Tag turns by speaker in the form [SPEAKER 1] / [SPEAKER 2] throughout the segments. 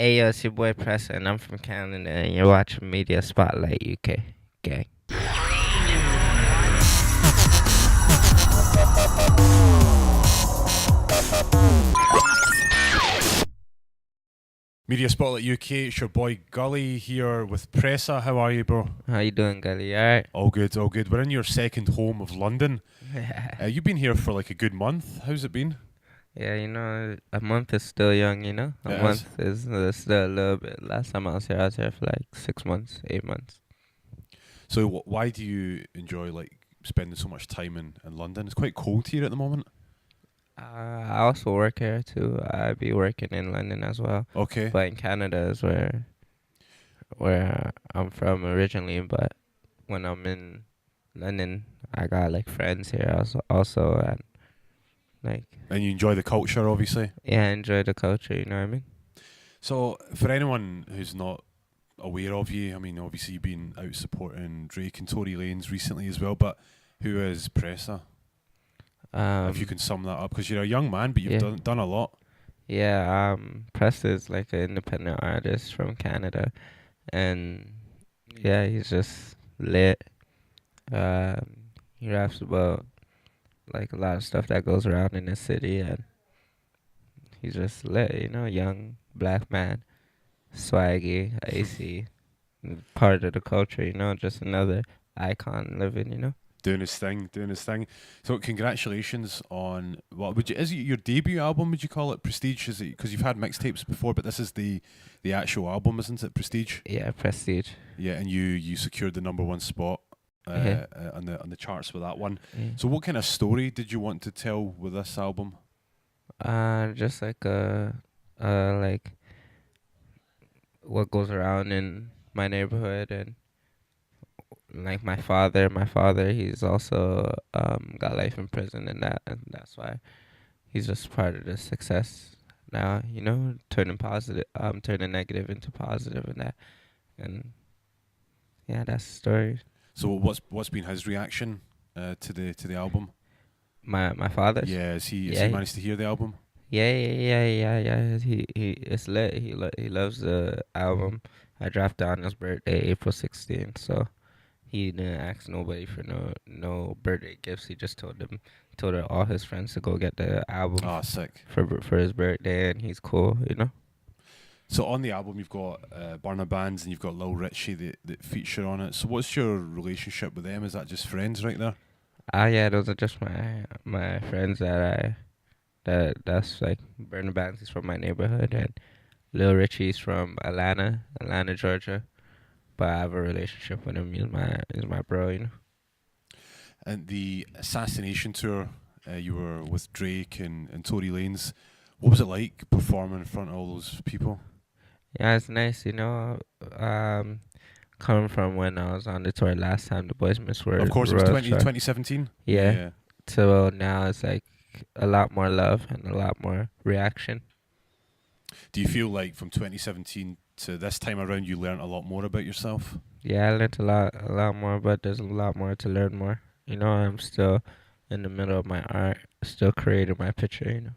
[SPEAKER 1] Hey, yo, it's your boy Pressa, and I'm from Canada, and you're watching Media Spotlight UK. Gang.
[SPEAKER 2] Media Spotlight UK, it's your boy Gully here with Pressa. How are you, bro?
[SPEAKER 1] How you doing, Gully? Alright?
[SPEAKER 2] All good, all good. We're in your second home of London. You've been here for like a good month. How's it been?
[SPEAKER 1] Yeah, a month is still young, A
[SPEAKER 2] It is.
[SPEAKER 1] month is still a little bit. Last time I was here for like 6 months, 8 months.
[SPEAKER 2] So, why do you enjoy like spending so much time in London? It's quite cold here at the moment.
[SPEAKER 1] I also work here too. I be working in London as well,
[SPEAKER 2] Okay.
[SPEAKER 1] but in Canada is where I'm from originally. But when I'm in London, I got like friends here also, and like
[SPEAKER 2] And you enjoy the culture, obviously.
[SPEAKER 1] yeah, I enjoy the culture. You know what I mean?
[SPEAKER 2] So, for anyone who's not aware of you, I mean, obviously you've been out supporting Drake and Tory Lanez recently as well, but who is Pressa? If you
[SPEAKER 1] Um,
[SPEAKER 2] can sum that up, because you're a young man, but you've
[SPEAKER 1] yeah,
[SPEAKER 2] done a lot.
[SPEAKER 1] yeah. Presta is like an independent artist from Canada, and yeah, he's just lit. He raps about like a lot of stuff that goes around in the city, and he's just lit. Young black man, swaggy, icy, part of the culture. Just another icon living.
[SPEAKER 2] Doing his thing, doing his thing. So congratulations on what would you is it your debut album? Would you call it Prestige? Is it because you've had mixtapes before, but this is the actual album, isn't it? Prestige.
[SPEAKER 1] Yeah, prestige.
[SPEAKER 2] Yeah, and you secured the number one spot
[SPEAKER 1] Yeah.
[SPEAKER 2] on the charts with that one.
[SPEAKER 1] Yeah.
[SPEAKER 2] So what kind of story did you want to tell with this album?
[SPEAKER 1] Just like like what goes around in my neighborhood, and like my father, he's also got life in prison, and that's why he's just part of the success now. Turning negative into positive, and that, and yeah, that's the story.
[SPEAKER 2] So what's been his reaction to the album?
[SPEAKER 1] My father's.
[SPEAKER 2] Yeah, has
[SPEAKER 1] Yeah.
[SPEAKER 2] he managed to hear the album?
[SPEAKER 1] Yeah. He it's lit. He loves the album. I dropped on his birthday, April 16th. So he didn't ask nobody for no birthday gifts. He just told all his friends to go get the album
[SPEAKER 2] Ah, sick.
[SPEAKER 1] for his birthday, and he's cool.
[SPEAKER 2] So on the album, you've got Burna Bands and you've got Lil Richie that feature on it. So what's your relationship with them? Is that just friends right there?
[SPEAKER 1] Ah, yeah, those are just my friends that's like Burner Banks is from my neighborhood, and Lil Richie's from Atlanta, Georgia. But I have a relationship with him. He's my bro.
[SPEAKER 2] And the Assassination Tour, you were with Drake and Tory Lanez. What was it like performing in front of all those people?
[SPEAKER 1] Yeah, it's nice. Coming from when I was on the tour last time, the Boys Miss
[SPEAKER 2] Of
[SPEAKER 1] World
[SPEAKER 2] course, it was
[SPEAKER 1] World Tour.
[SPEAKER 2] 2017.
[SPEAKER 1] Yeah.
[SPEAKER 2] Yeah.
[SPEAKER 1] So now it's like a lot more love and a lot more reaction.
[SPEAKER 2] Do you feel like from 2017 to this time around, you learnt a lot more about yourself?
[SPEAKER 1] Yeah, I learned a lot more, but there's a lot more to learn more. I'm still in the middle of my art, still creating my picture.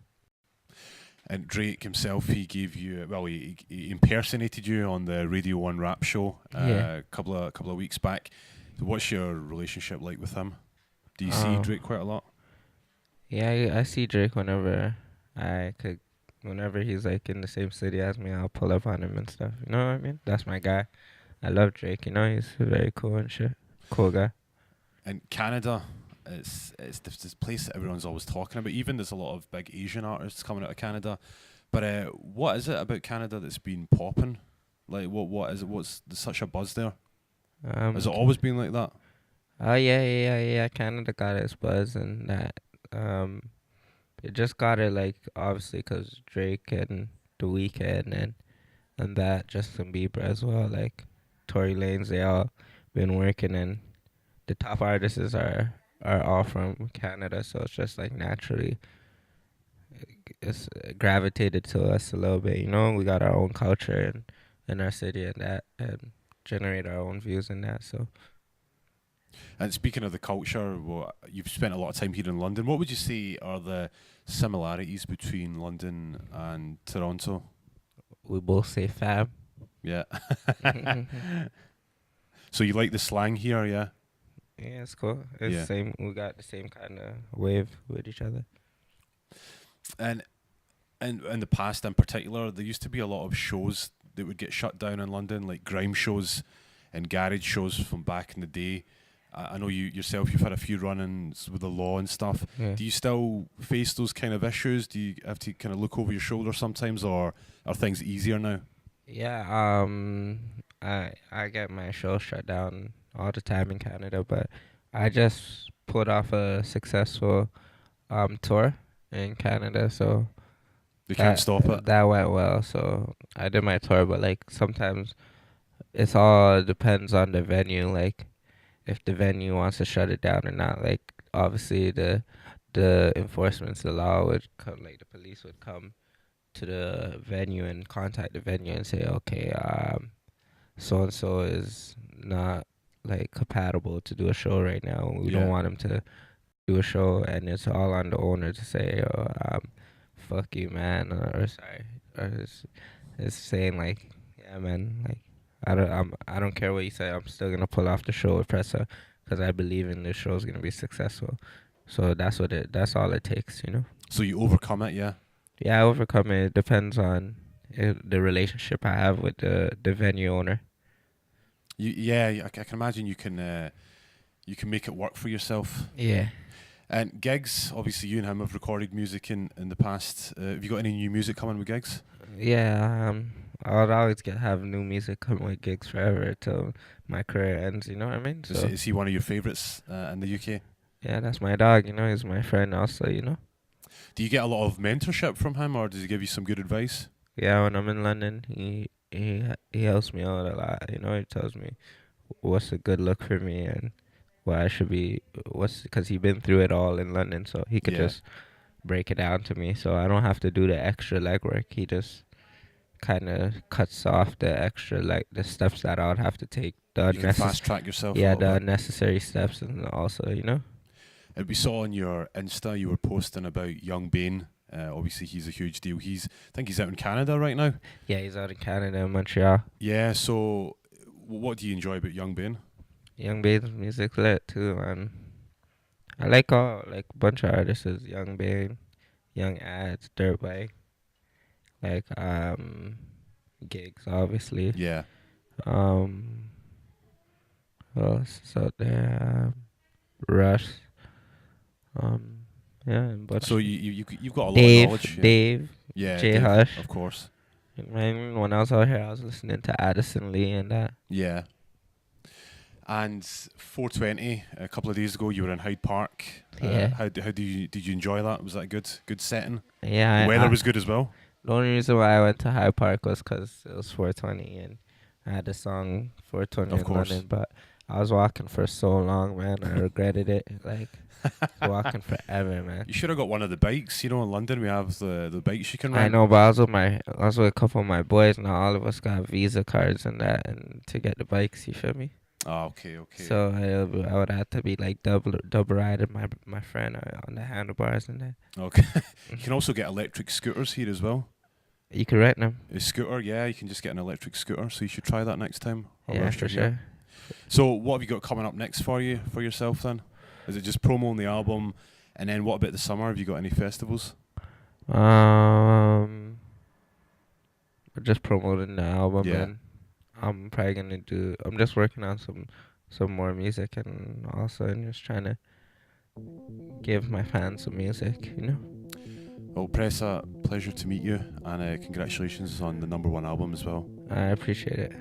[SPEAKER 2] And Drake himself, he gave you well, he impersonated you on the Radio One Rap Show
[SPEAKER 1] Yeah.
[SPEAKER 2] a couple of weeks back. So what's your relationship like with him? Do you see
[SPEAKER 1] Oh,
[SPEAKER 2] Drake quite a lot?
[SPEAKER 1] yeah, I see Drake I could, whenever he's like in the same city as me, I'll pull up on him and stuff. You know what I mean? That's my guy. I love Drake. He's very cool and shit. Cool guy.
[SPEAKER 2] In Canada, it's this place that everyone's always talking about. Even there's a lot of big Asian artists coming out of Canada. But what is it about Canada that's been popping? Like what is it? What's there's such a buzz there? Has it
[SPEAKER 1] Ca-
[SPEAKER 2] always been like that?
[SPEAKER 1] oh yeah. Canada got its buzz, and that it just got it like obviously because Drake and The Weeknd and that Justin Bieber as well, like Tory Lanez, they all been working, and the top artists are all from Canada, so it's just like naturally it's gravitated to us a little bit. We got our own culture in our city, and that, and generate our own views in that. So
[SPEAKER 2] And speaking of the culture, well, you've spent a lot of time here in London. What would you say are the similarities between London and Toronto?
[SPEAKER 1] we both say fam.
[SPEAKER 2] Yeah.
[SPEAKER 1] Yeah,
[SPEAKER 2] So you like the slang here, yeah?
[SPEAKER 1] it's cool. It's
[SPEAKER 2] Yeah.
[SPEAKER 1] same. We got the same kind of wave with each other.
[SPEAKER 2] And in the past, in particular, there used to be a lot of shows that would get shut down in London, like grime shows and garage shows from back in the day. I know you yourself, you've had a few run-ins with the law and stuff.
[SPEAKER 1] Yeah.
[SPEAKER 2] Do you still face those kind of issues? Do you have to kind of look over your shoulder sometimes, or are things easier now?
[SPEAKER 1] Yeah. I get my show shut down all the time in Canada, but I just put off a successful tour in Canada, so
[SPEAKER 2] They can't stop it.
[SPEAKER 1] that went well. So I did my tour, but like sometimes it's all depends on the venue. Like if the venue wants to shut it down or not. Like obviously the enforcement, the law would come, like the police would come to the venue and contact the venue and say, okay, so and so is not like compatible to do a show right now. We don't
[SPEAKER 2] Yeah.
[SPEAKER 1] want him to do a show, and it's all on the owner to say, oh, fuck you, man, or sorry, or it's saying like, yeah, man, like I don't care what you say. I'm still gonna pull off the show with Pressa because I believe in this show's gonna be successful. So that's all it takes, you know.
[SPEAKER 2] So you overcome it, yeah.
[SPEAKER 1] Yeah, I overcome it. It depends on the relationship I have with the venue owner.
[SPEAKER 2] Yeah, I can imagine you can make it work for yourself.
[SPEAKER 1] Yeah.
[SPEAKER 2] And gigs, obviously, you and him have recorded music in the past. Have you got any new music coming with gigs?
[SPEAKER 1] Yeah, I would always have new music come with gigs forever till my career ends. You know what I mean? So
[SPEAKER 2] Is he one of your favourites in the UK?
[SPEAKER 1] yeah, that's my dog. You know, he's my friend also. You know.
[SPEAKER 2] Do you get a lot of mentorship from him, or does he give you some good advice?
[SPEAKER 1] Yeah, when I'm in London, he helps me out a lot. You know, he tells me what's a good look for me and what I should be. What's because he been through it all in London, so he could
[SPEAKER 2] Yeah,
[SPEAKER 1] just break it down to me. So I don't have to do the extra legwork. He just kind of cuts off the extra like the steps that I would have to take. The
[SPEAKER 2] you can
[SPEAKER 1] unnecessary,
[SPEAKER 2] fast track yourself a
[SPEAKER 1] yeah,
[SPEAKER 2] little
[SPEAKER 1] the
[SPEAKER 2] bit.
[SPEAKER 1] unnecessary steps, and also, you know.
[SPEAKER 2] And we saw on your Insta you were posting about Young Bane. Obviously, he's a huge deal. I think he's out in Canada right now.
[SPEAKER 1] Yeah, he's out in Canada, in Montreal.
[SPEAKER 2] Yeah. So, what do you enjoy about Young Bane?
[SPEAKER 1] Young Bane's music lit too, man. I like all like bunch of artists, Young Bane, Young Ads, Dirtbag, like gigs obviously.
[SPEAKER 2] Yeah.
[SPEAKER 1] Um, who else is out there? Rush. Um, yeah, and bunch.
[SPEAKER 2] So you've got a lot of
[SPEAKER 1] Dave,
[SPEAKER 2] knowledge. Yeah.
[SPEAKER 1] Dave,
[SPEAKER 2] Yeah,
[SPEAKER 1] J
[SPEAKER 2] Dave,
[SPEAKER 1] Hush.
[SPEAKER 2] of course.
[SPEAKER 1] Man, when I was out here, I was listening to Addison Lee and that.
[SPEAKER 2] Yeah. And 420 a couple of days ago, you were in Hyde Park.
[SPEAKER 1] Yeah.
[SPEAKER 2] How did you enjoy that? Was that a good setting?
[SPEAKER 1] Yeah,
[SPEAKER 2] The weather was good as well.
[SPEAKER 1] the only reason why I went to Hyde Park was because it was 420 and I had the song 420
[SPEAKER 2] Of
[SPEAKER 1] in
[SPEAKER 2] course.
[SPEAKER 1] London, but I was walking for so long, man. I regretted it. Like, I was walking forever, man.
[SPEAKER 2] You should have got one of the bikes. You know, in London we have the bikes you can rent.
[SPEAKER 1] I know, but I was with a couple of my boys. Now all of us got Visa cards and that, and to get the bikes, you feel me?
[SPEAKER 2] Oh, okay.
[SPEAKER 1] So I would have to be like double riding my friend on the handlebars and that.
[SPEAKER 2] Okay. You can also get electric scooters here as well.
[SPEAKER 1] You can rent them.
[SPEAKER 2] A scooter, yeah, you can just get an electric scooter. So you should try that next time.
[SPEAKER 1] Yeah, for sure.
[SPEAKER 2] So what have you got coming up next for yourself then? Is it just promoing the album, and then what about the summer? Have you got any festivals?
[SPEAKER 1] Just promoting the album,
[SPEAKER 2] Yeah.
[SPEAKER 1] and I'm probably gonna do. I'm just working on some more music, and also just trying to give my fans some music. You know.
[SPEAKER 2] Well, Pressa, pleasure to meet you, and congratulations on the #1 album as well.
[SPEAKER 1] I appreciate it.